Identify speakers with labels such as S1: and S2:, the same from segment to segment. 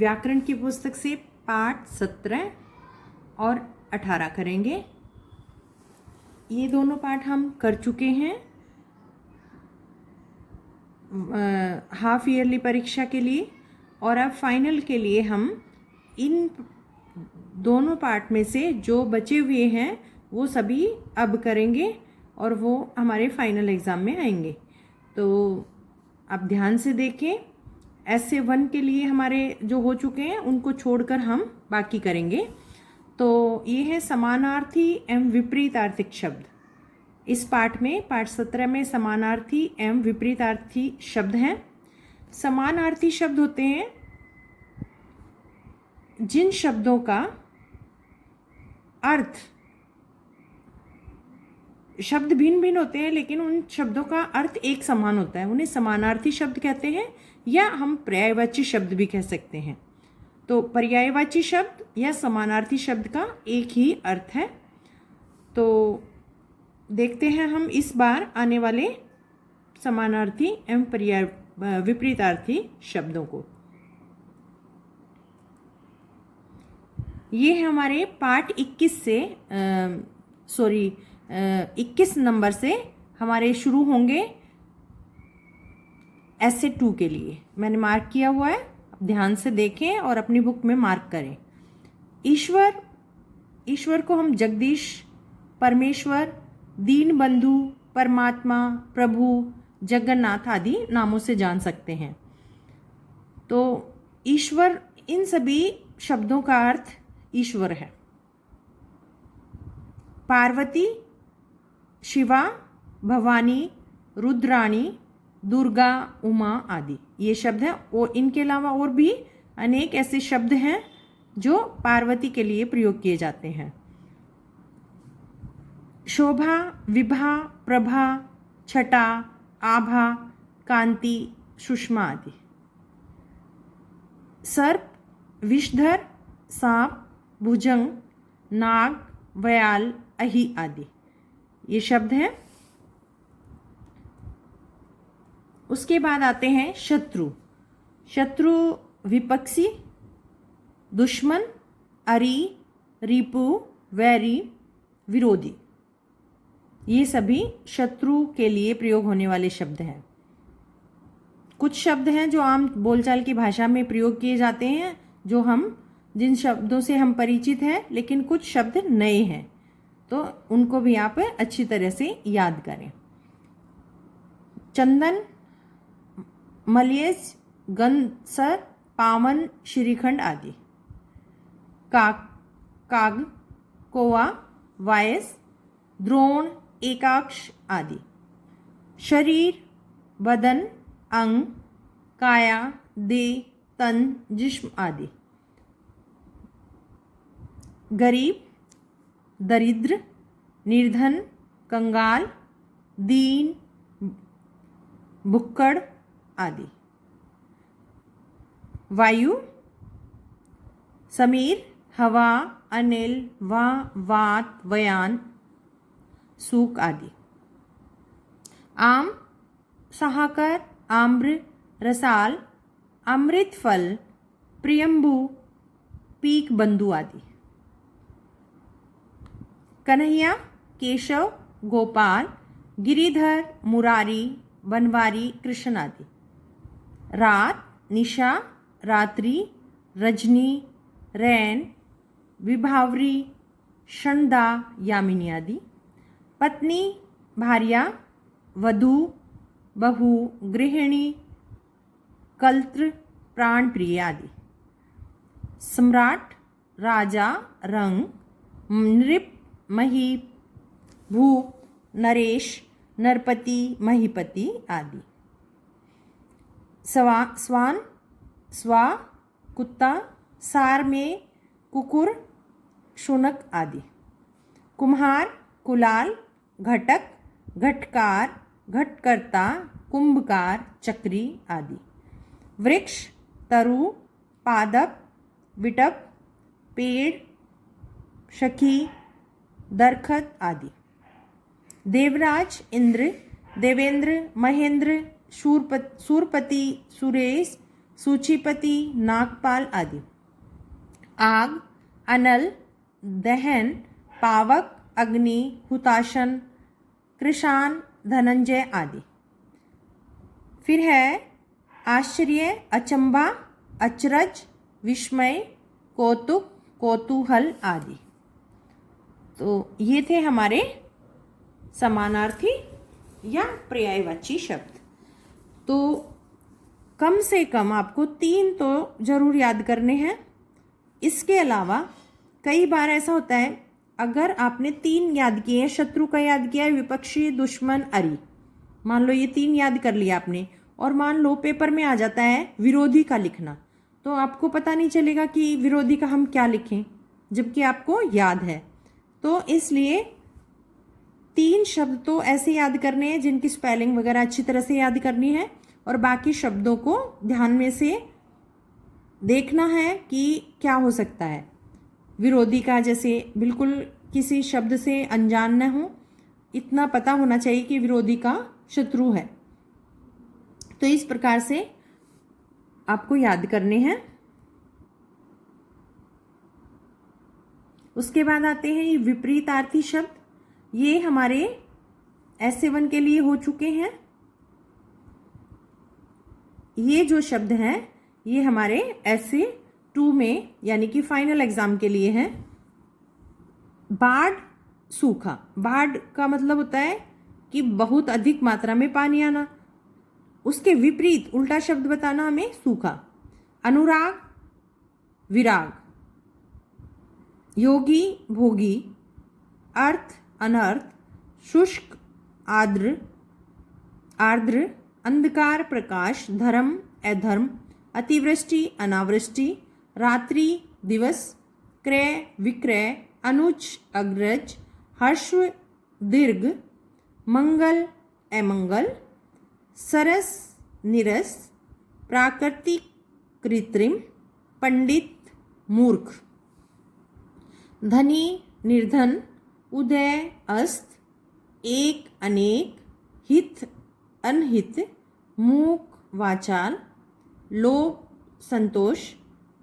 S1: व्याकरण की पुस्तक से पाठ 17 और 18 करेंगे। ये दोनों पाठ हम कर चुके हैं हाफ ईयरली परीक्षा के लिए, और अब फाइनल के लिए हम इन दोनों पार्ट में से जो बचे हुए हैं वो सभी अब करेंगे और वो हमारे फाइनल एग्ज़ाम में आएंगे। तो आप ध्यान से देखें। ऐसे 1 के लिए हमारे जो हो चुके हैं उनको छोड़कर हम बाकी करेंगे। तो ये है समानार्थी एवं विपरीतार्थिक शब्द। इस पाठ में पाठ 17 में समानार्थी एवं विपरीतार्थी शब्द हैं। समानार्थी शब्द होते हैं जिन शब्दों का अर्थ, शब्द भिन्न भिन्न होते हैं लेकिन उन शब्दों का अर्थ एक समान होता है, उन्हें समानार्थी शब्द कहते हैं, या हम पर्यायवाची शब्द भी कह सकते हैं। तो पर्यायवाची शब्द या समानार्थी शब्द का एक ही अर्थ है। तो देखते हैं हम इस बार आने वाले समानार्थी एवं विपरीतार्थी शब्दों को। ये हमारे पाठ 21 से 21 नंबर से हमारे शुरू होंगे ऐसे 2 के लिए। मैंने मार्क किया हुआ है, अब ध्यान से देखें और अपनी बुक में मार्क करें। ईश्वर को हम जगदीश, परमेश्वर, दीन बंधु, परमात्मा, प्रभु, जगन्नाथ आदि नामों से जान सकते हैं। तो ईश्वर, इन सभी शब्दों का अर्थ ईश्वर है। पार्वती, शिवा, भवानी, रुद्राणी, दुर्गा, उमा आदि ये शब्द हैं। और इनके अलावा और भी अनेक ऐसे शब्द हैं जो पार्वती के लिए प्रयोग किए जाते हैं। शोभा, विभा, प्रभा, छटा, आभा, कांति, सुषमा आदि। सर्प, विषधर, सांप, भुजंग, नाग, व्याल, अहि आदि ये शब्द हैं। उसके बाद आते हैं शत्रु। शत्रु विपक्षी, दुश्मन, अरी, रिपु, वैरी, विरोधी, ये सभी शत्रु के लिए प्रयोग होने वाले शब्द हैं। कुछ शब्द हैं जो आम बोलचाल की भाषा में प्रयोग किए जाते हैं, जो हम जिन शब्दों से हम परिचित हैं, लेकिन कुछ शब्द नए हैं, तो उनको भी आप अच्छी तरह से याद करें। चंदन, मलयज, गंधसर, पावन, श्रीखंड आदि। काग, कोवा, वायस, द्रोण, एकाक्ष आदि। शरीर, बदन, अंग, काया, देह, तन, जिस्म आदि। गरीब, दरिद्र, निर्धन, कंगाल, दीन, भुक्कड़ आदि। वायु, समीर, हवा, अनिल, वात, वयान, सूक आदि। आम, सहाकर, आम्र, रसाल, अमृत फल, प्रियंबू, पीक बंधु आदि। कन्हैया, केशव, गोपाल, गिरिधर, मुरारी, बनवारी, कृष्ण आदि। रात, निशा, रात्रि, रजनी, रैन, विभावरी, षण्डा, यामिनी आदि। पत्नी, भार्या, वधू, बहु, गृहिणी, कल्त्र, प्राणप्रिय आदि। सम्राट, राजा, रंग, नृप, महीप, भूप, नरेश, नरपति, महीपति आदि। स्वान, स्वा, कुत्ता, सार में, कुकुर, शुनक आदि। कुम्हार, कुलाल, घटक, घटकार, घटकर्ता, कुंभकार, चक्री आदि। वृक्ष, तरु, पादप, विटप, पेड़, शखी, दरखत आदि। देवराज, इंद्र, देवेंद्र, महेंद्र, सूरपति, सुरेश, सूचीपति, नागपाल आदि। आग, अनल, दहन, पावक, अग्नि, हुताशन, कृशान, धनंजय आदि। फिर है आश्चर्य, अचंभा, अचरज, विस्मय, कौतुक, कौतूहल आदि। तो ये थे हमारे समानार्थी या पर्यायवाची शब्द। तो कम से कम आपको 3 तो जरूर याद करने हैं। इसके अलावा कई बार ऐसा होता है, अगर आपने 3 याद किए, शत्रु का याद किया है, विपक्षी, दुश्मन, अरी, मान लो ये 3 याद कर लिया आपने, और मान लो पेपर में आ जाता है विरोधी का लिखना, तो आपको पता नहीं चलेगा कि विरोधी का हम क्या लिखें, जबकि आपको याद है। तो इसलिए 3 शब्द तो ऐसे याद करने हैं जिनकी स्पेलिंग वगैरह अच्छी तरह से याद करनी है, और बाकी शब्दों को ध्यान में से देखना है कि क्या हो सकता है। विरोधी का जैसे बिल्कुल किसी शब्द से अनजान न हो, इतना पता होना चाहिए कि विरोधी का शत्रु है। तो इस प्रकार से आपको याद करने हैं। उसके बाद आते हैं ये विपरीतार्थी शब्द। ये हमारे ऐसे 1 के लिए हो चुके हैं। ये जो शब्द हैं ये हमारे ऐसे 2 में यानी कि फाइनल एग्जाम के लिए हैं। बाढ़, सूखा। बाढ़ का मतलब होता है कि बहुत अधिक मात्रा में पानी आना, उसके विपरीत उल्टा शब्द बताना हमें सूखा। अनुराग, विराग। योगी, भोगी। अर्थ, अनर्थ। शुष्क, आर्द्र, आर्द्र। अंधकार, प्रकाश। धर्म, अधर्म। अतिवृष्टि, अनावृष्टि। रात्रि, दिवस। क्रय, विक्रय। अनुज, अग्रज। हर्ष, दीर्घ। मंगल, अमंगल। सरस, निरस। प्राकृतिक, कृत्रिम। पंडित, मूर्ख। धनी, निर्धन। उदय, अस्त। एक, अनेक। हित, अनहित। मूक, वाचाल। लोभ, संतोष।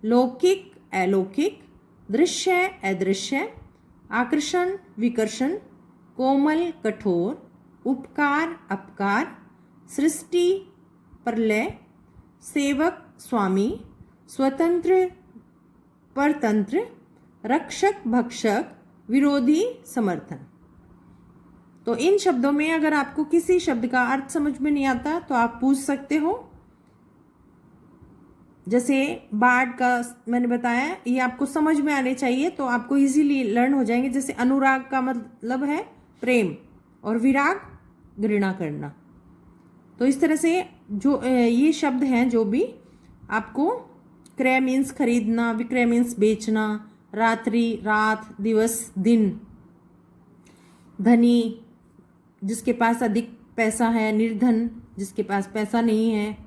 S1: लौकिक, अलौकिक। दृश्य, अदृश्य। आकर्षण, विकर्षण। कोमल, कठोर। उपकार, अपकार। सृष्टि, प्रलय। सेवक, स्वामी। स्वतंत्र, परतंत्र। रक्षक, भक्षक। विरोधी, समर्थन। तो इन शब्दों में अगर आपको किसी शब्द का अर्थ समझ में नहीं आता तो आप पूछ सकते हो। जैसे बाढ़ का मैंने बताया, ये आपको समझ में आने चाहिए तो आपको इजीली लर्न हो जाएंगे। जैसे अनुराग का मतलब है प्रेम, और विराग घृणा करना। तो इस तरह से जो ये शब्द हैं जो भी आपको, क्रय मीन्स खरीदना, विक्रय मीन्स बेचना, रात्रि, रात, दिवस, दिन। धनी, जिसके पास अधिक पैसा है। निर्धन, जिसके पास पैसा नहीं है।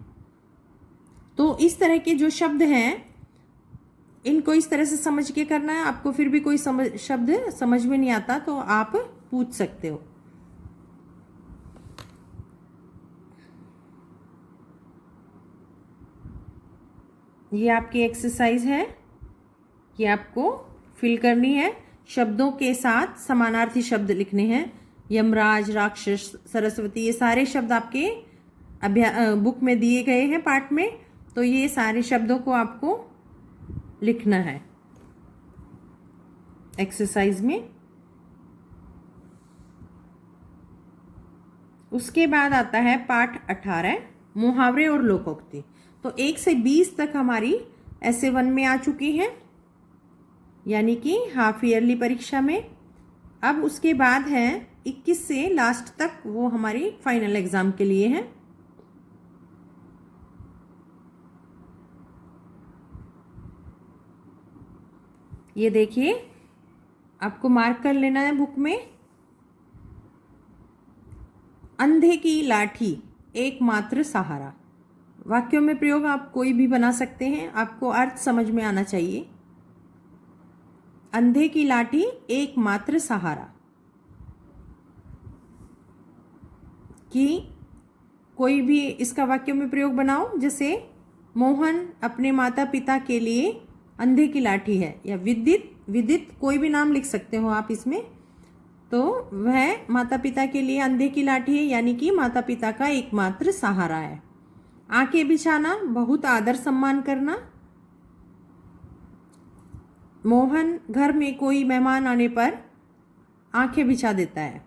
S1: तो इस तरह के जो शब्द हैं इनको इस तरह से समझ के करना है। आपको फिर भी कोई शब्द समझ में नहीं आता तो आप पूछ सकते हो। ये आपकी एक्सरसाइज है, ये आपको फिल करनी है। शब्दों के साथ समानार्थी शब्द लिखने हैं। यमराज, राक्षस, सरस्वती, ये सारे शब्द आपके बुक में दिए गए हैं पाठ में। तो ये सारे शब्दों को आपको लिखना है एक्सरसाइज में। उसके बाद आता है पाठ 18, मुहावरे और लोकोक्ति। तो 1 से 20 तक हमारी ऐसे 1 में आ चुकी हैं, यानी कि हाफ ईयरली परीक्षा में। अब उसके बाद है 21 से लास्ट तक, वो हमारी फाइनल एग्जाम के लिए है। ये देखिए, आपको मार्क कर लेना है बुक में। अंधे की लाठी एकमात्र सहारा। वाक्यों में प्रयोग आप कोई भी बना सकते हैं, आपको अर्थ समझ में आना चाहिए। अंधे की लाठी एकमात्र सहारा, कि कोई भी इसका वाक्यों में प्रयोग बनाओ। जैसे मोहन अपने माता पिता के लिए अंधे की लाठी है, या विदित, विदित कोई भी नाम लिख सकते हो आप इसमें। तो वह माता पिता के लिए अंधे की लाठी है, यानी कि माता पिता का एकमात्र सहारा है। आंखें बिछाना, बहुत आदर सम्मान करना। मोहन घर में कोई मेहमान आने पर आंखें बिछा देता है,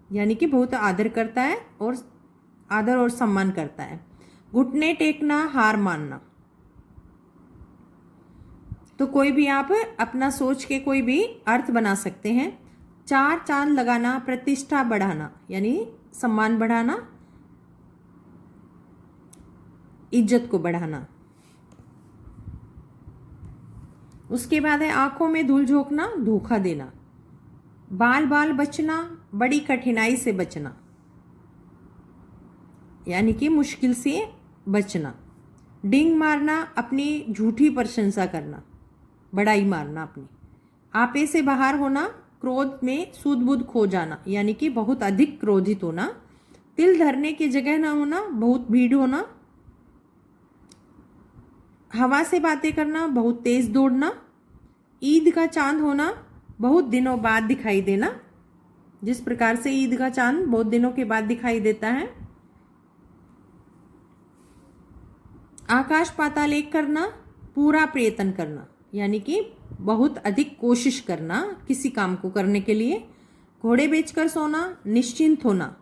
S1: यानी कि बहुत आदर करता है और आदर और सम्मान करता है। घुटने टेकना, हार मानना। तो कोई भी आप अपना सोच के कोई भी अर्थ बना सकते हैं। चार चांद लगाना, प्रतिष्ठा बढ़ाना, यानी सम्मान बढ़ाना, इज्जत को बढ़ाना। उसके बाद है आंखों में धूल झोंकना, धोखा देना। बाल बाल बचना, बड़ी कठिनाई से बचना, यानी कि मुश्किल से बचना। डिंग मारना, अपनी झूठी प्रशंसा करना, बड़ाई मारना अपनी। आपे से बाहर होना, क्रोध में सूध बुध खो जाना, यानी कि बहुत अधिक क्रोधित होना। तिल धरने की जगह ना होना, बहुत भीड़ होना। हवा से बातें करना, बहुत तेज दौड़ना। ईद का चांद होना, बहुत दिनों बाद दिखाई देना। जिस प्रकार से ईद का चांद बहुत दिनों के बाद दिखाई देता है। आकाश पाताल एक करना, पूरा प्रयत्न करना, यानी कि बहुत अधिक कोशिश करना किसी काम को करने के लिए। घोड़े बेचकर सोना, निश्चिंत होना,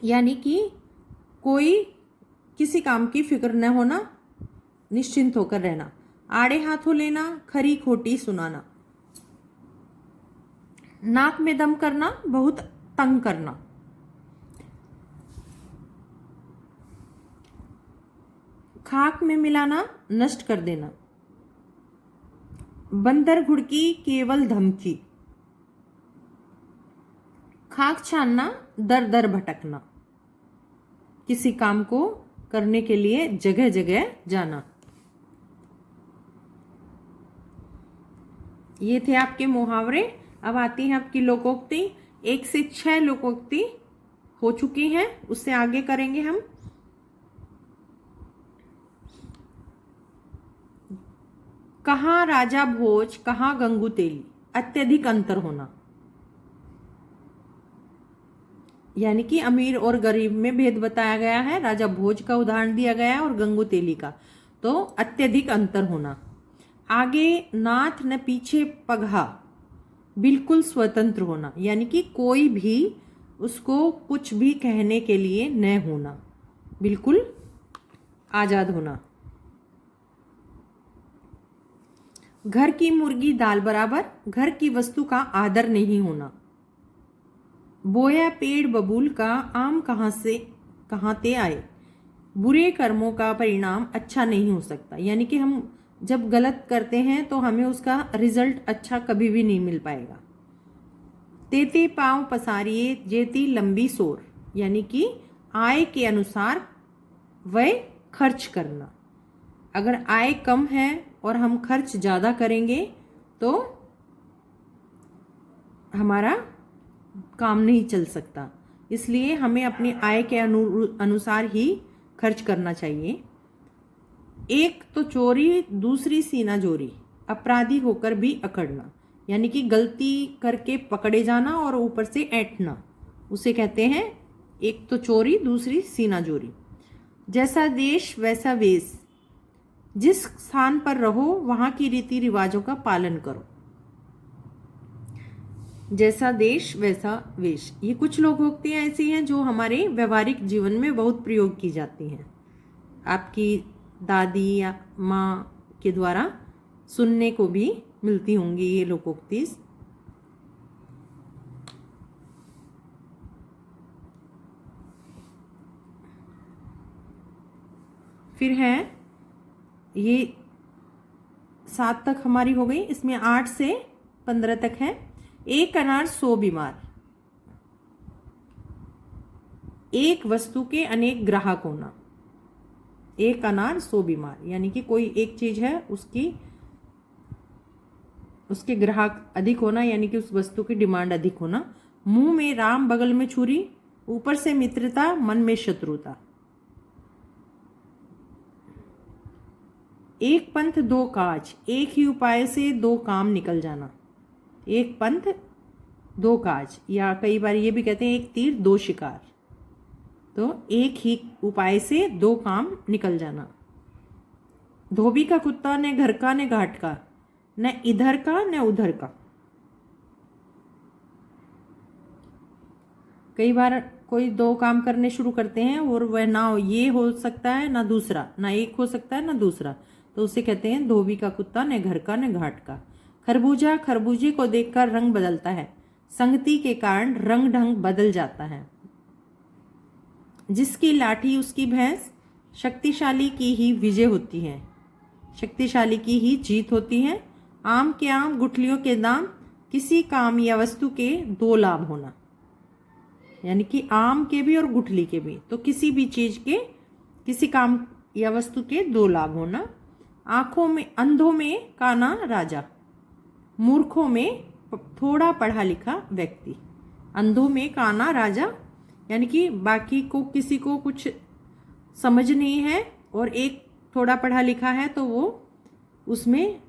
S1: यानी कि कोई किसी काम की फिक्र न होना, निश्चिंत होकर रहना। आड़े हाथों लेना, खरी खोटी सुनाना। नाक में दम करना, बहुत तंग करना। खाक में मिलाना, नष्ट कर देना। बंदर घुड़की, केवल धमकी। खाक छानना, दर दर भटकना, किसी काम को करने के लिए जगह जगह जाना। ये थे आपके मुहावरे। अब आती है आपकी लोकोक्ति। 1 से 6 लोकोक्ति हो चुकी हैं, उससे आगे करेंगे हम। कहाँ राजा भोज, कहाँ गंगू तेली, अत्यधिक अंतर होना, यानी कि अमीर और गरीब में भेद बताया गया है। राजा भोज का उदाहरण दिया गया है और गंगू तेली का। तो अत्यधिक अंतर होना। आगे नाथ न पीछे पगहा, बिल्कुल स्वतंत्र होना, यानी कि कोई भी उसको कुछ भी कहने के लिए न होना, बिल्कुल आजाद होना। घर की मुर्गी दाल बराबर, घर की वस्तु का आदर नहीं होना। बोया पेड़ बबूल का, आम कहाँ ते आए, बुरे कर्मों का परिणाम अच्छा नहीं हो सकता, यानी कि हम जब गलत करते हैं तो हमें उसका रिजल्ट अच्छा कभी भी नहीं मिल पाएगा। तेते पाँव पसारिए, जेती लंबी सोर, यानी कि आय के अनुसार वह खर्च करना। अगर आय कम है और हम खर्च ज़्यादा करेंगे तो हमारा काम नहीं चल सकता। इसलिए हमें अपनी आय के अनुसार ही खर्च करना चाहिए। एक तो चोरी, दूसरी सीना जोरी, अपराधी होकर भी अकड़ना, यानी कि गलती करके पकड़े जाना और ऊपर से ऐंठना, उसे कहते हैं एक तो चोरी, दूसरी सीना जोरी। जैसा देश वैसा वेश, जिस स्थान पर रहो वहाँ की रीति रिवाजों का पालन करो। जैसा देश वैसा वेश, ये कुछ लोकोक्तियाँ ऐसी हैं जो हमारे व्यवहारिक जीवन में बहुत प्रयोग की जाती हैं। आपकी दादी या माँ के द्वारा सुनने को भी मिलती होंगी ये लोकोक्ति। फिर है ये 7 तक हमारी हो गई, इसमें 8 से 15 तक है। एक अनार 100 बीमार, एक वस्तु के अनेक ग्राहक होना। एक अनार 100 बीमार, यानी कि कोई एक चीज है उसके ग्राहक अधिक होना, यानी कि उस वस्तु की डिमांड अधिक होना। मुंह में राम, बगल में छुरी, ऊपर से मित्रता, मन में शत्रुता। एक पंथ दो काज, एक ही उपाय से दो काम निकल जाना। एक पंथ दो काज, या कई बार ये भी कहते हैं एक तीर दो शिकार। तो एक ही उपाय से दो काम निकल जाना। धोबी का कुत्ता न घर का न घाट का, न इधर का न उधर का। कई बार कोई दो काम करने शुरू करते हैं और वह ना ये हो सकता है ना दूसरा, ना एक हो सकता है ना दूसरा, तो उसे कहते हैं धोबी का कुत्ता न घर का न घाट का। खरबूजा खरबूजे को देखकर रंग बदलता है, संगति के कारण रंग ढंग बदल जाता है। जिसकी लाठी उसकी भैंस, शक्तिशाली की ही विजय होती है, शक्तिशाली की ही जीत होती है। आम के आम गुठलियों के दाम, किसी काम या वस्तु के दो लाभ होना। यानी कि आम के भी और गुठली के भी, तो किसी भी चीज के, किसी काम या वस्तु के दो लाभ होना। आंखों में, अंधों में काना राजा, मूर्खों में थोड़ा पढ़ा लिखा व्यक्ति। अंधों में काना राजा, यानी कि बाकी को किसी को कुछ समझ नहीं है और एक थोड़ा पढ़ा लिखा है तो वो उसमें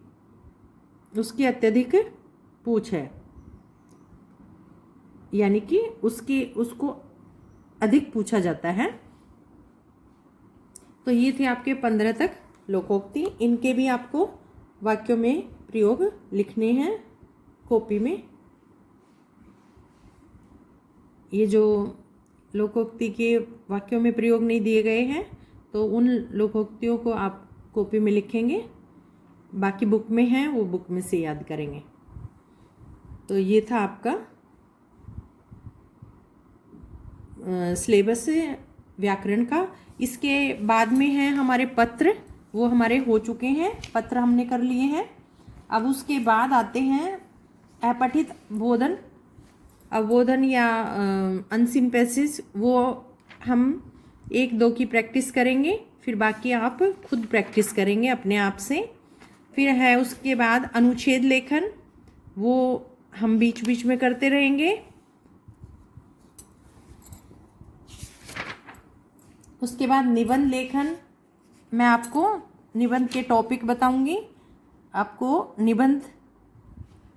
S1: उसकी अत्यधिक पूछ है, यानी कि उसको अधिक पूछा जाता है। तो ये थे आपके 15 तक लोकोक्ति। इनके भी आपको वाक्यों में प्रयोग लिखने हैं कॉपी में। ये जो लोकोक्ति के वाक्यों में प्रयोग नहीं दिए गए हैं तो उन लोकोक्तियों को आप कॉपी में लिखेंगे, बाकी बुक में हैं वो बुक में से याद करेंगे। तो ये था आपका सिलेबस व्याकरण का। इसके बाद में है हमारे पत्र, वो हमारे हो चुके हैं, पत्र हमने कर लिए हैं। अब उसके बाद आते हैं अपठित बोधन, अवबोधन या अनसीन पैसेज। वो हम एक दो की प्रैक्टिस करेंगे, फिर बाकी आप खुद प्रैक्टिस करेंगे अपने आप से। फिर है उसके बाद अनुच्छेद लेखन, वो हम बीच बीच में करते रहेंगे। उसके बाद निबंध लेखन, मैं आपको निबंध के टॉपिक बताऊंगी, आपको निबंध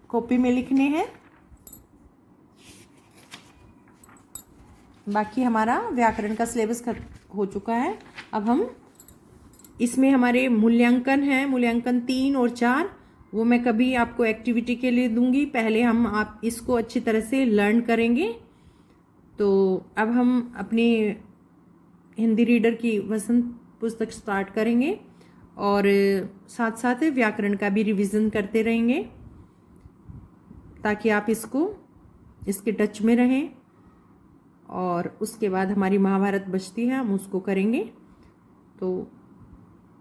S1: कॉपी में लिखने हैं। बाकी हमारा व्याकरण का सिलेबस हो चुका है। अब हम इसमें हमारे मूल्यांकन हैं, मूल्यांकन 3 और 4, वो मैं कभी आपको एक्टिविटी के लिए दूंगी। पहले हम आप इसको अच्छी तरह से लर्न करेंगे। तो अब हम अपनी हिंदी रीडर की वसंत पुस्तक स्टार्ट करेंगे और साथ साथ व्याकरण का भी रिवीजन करते रहेंगे ताकि आप इसके टच में रहें। और उसके बाद हमारी महाभारत बचती है, हम उसको करेंगे। तो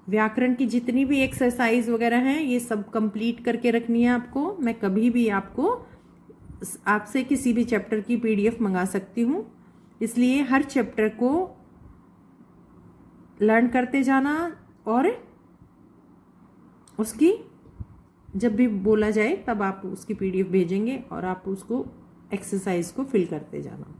S1: व्याकरण की जितनी भी एक्सरसाइज वगैरह हैं ये सब कंप्लीट करके रखनी है आपको। मैं कभी भी आपसे किसी भी चैप्टर की PDF मंगा सकती हूँ, इसलिए हर चैप्टर को लर्न करते जाना और उसकी जब भी बोला जाए तब आप उसकी PDF भेजेंगे और आप उसको एक्सरसाइज को फिल करते जाना।